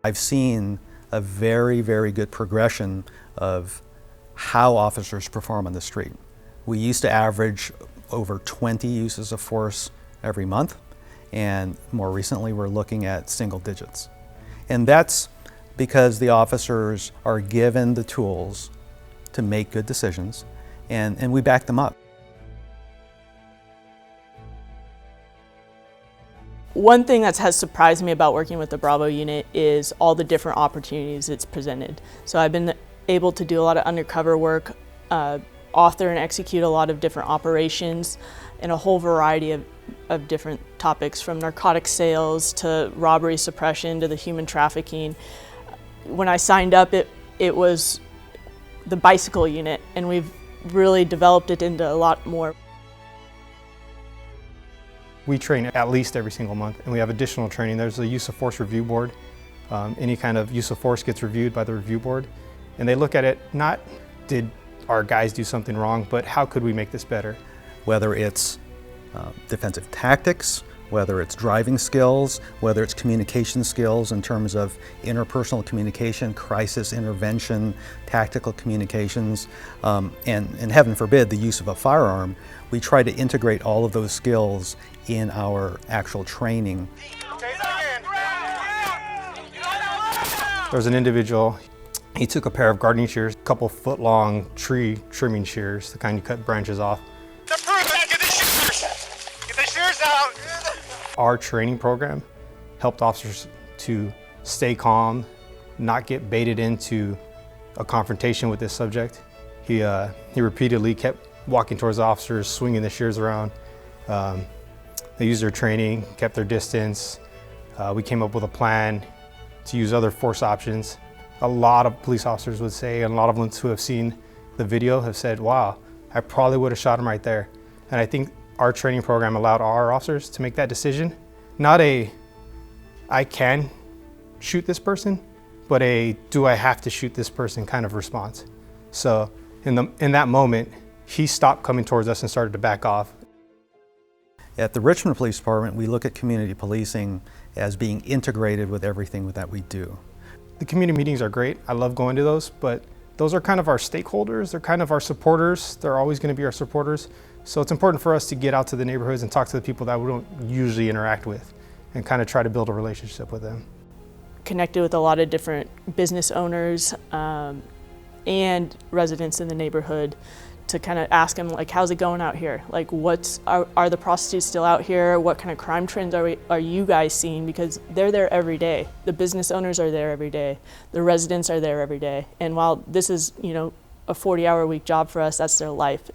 I've seen a very, very good progression of how officers perform on the street. We used to average over 20 uses of force every month, and more recently we're looking at single digits. And that's because the officers are given the tools to make good decisions, and we back them up. One thing that has surprised me about working with the Bravo unit is all the different opportunities it's presented. So I've been able to do a lot of undercover work, author and execute a lot of different operations in a whole variety of different topics, from narcotic sales to robbery suppression to the human trafficking. When I signed up, it was the bicycle unit, and we've really developed it into a lot more. We train at least every single month, and we have additional training. There's a use of force review board. Any kind of use of force gets reviewed by the review board, and they look at it, not did our guys do something wrong, but how could we make this better? Whether it's defensive tactics, whether it's driving skills, whether it's communication skills in terms of interpersonal communication, crisis intervention, tactical communications, and heaven forbid the use of a firearm, we try to integrate all of those skills in our actual training. There was an individual, he took a pair of gardening shears, a couple foot-long tree trimming shears, the kind you cut branches off. Get the shears out! Our training program helped officers to stay calm, not get baited into a confrontation with this subject. He repeatedly kept walking towards the officers, swinging the shears around. They used their training, kept their distance. We came up with a plan to use other force options. A lot of police officers would say, and a lot of ones who have seen the video have said, wow, I probably would have shot him right there. And I think our training program allowed our officers to make that decision. Not a, I can shoot this person, but a, do I have to shoot this person kind of response. So in that moment, he stopped coming towards us and started to back off. At the Richmond Police Department, we look at community policing as being integrated with everything that we do. The community meetings are great. I love going to those, but those are kind of our stakeholders. They're kind of our supporters. They're always going to be our supporters. So it's important for us to get out to the neighborhoods and talk to the people that we don't usually interact with and kind of try to build a relationship with them. Connected with a lot of different business owners and residents in the neighborhood to kind of ask them, like, how's it going out here? Like, are the prostitutes still out here? What kind of crime trends are you guys seeing? Because they're there every day. The business owners are there every day. The residents are there every day. And while this is, you know, a 40-hour-a-week job for us, that's their life.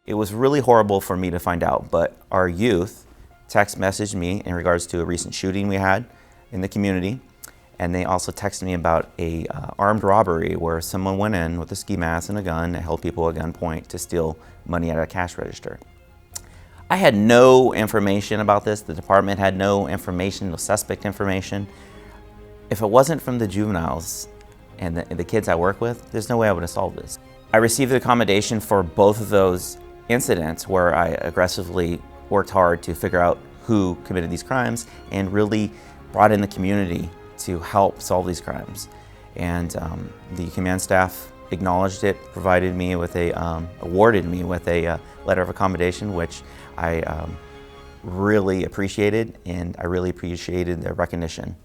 It was really horrible for me to find out, but our youth text messaged me in regards to a recent shooting we had in the community. And they also texted me about a armed robbery where someone went in with a ski mask and a gun and held people at gunpoint to steal money out of a cash register. I had no information about this. The department had no information, no suspect information. If it wasn't from the juveniles and the kids I work with, there's no way I would have solved this. I received the accommodation for both of those incidents where I aggressively worked hard to figure out who committed these crimes and really brought in the community to help solve these crimes. And the command staff acknowledged it, provided me with awarded me with a letter of accommodation, which I really appreciated, and I really appreciated the recognition.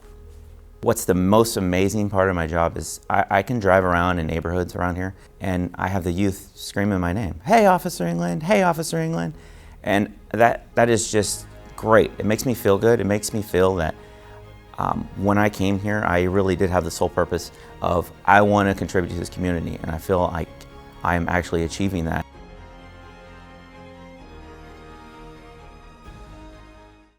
What's the most amazing part of my job is I can drive around in neighborhoods around here and I have the youth screaming my name. Hey, Officer England, hey, Officer England. And that is just great. It makes me feel good. It makes me feel that when I came here, I really did have the sole purpose of I want to contribute to this community, and I feel like I am actually achieving that.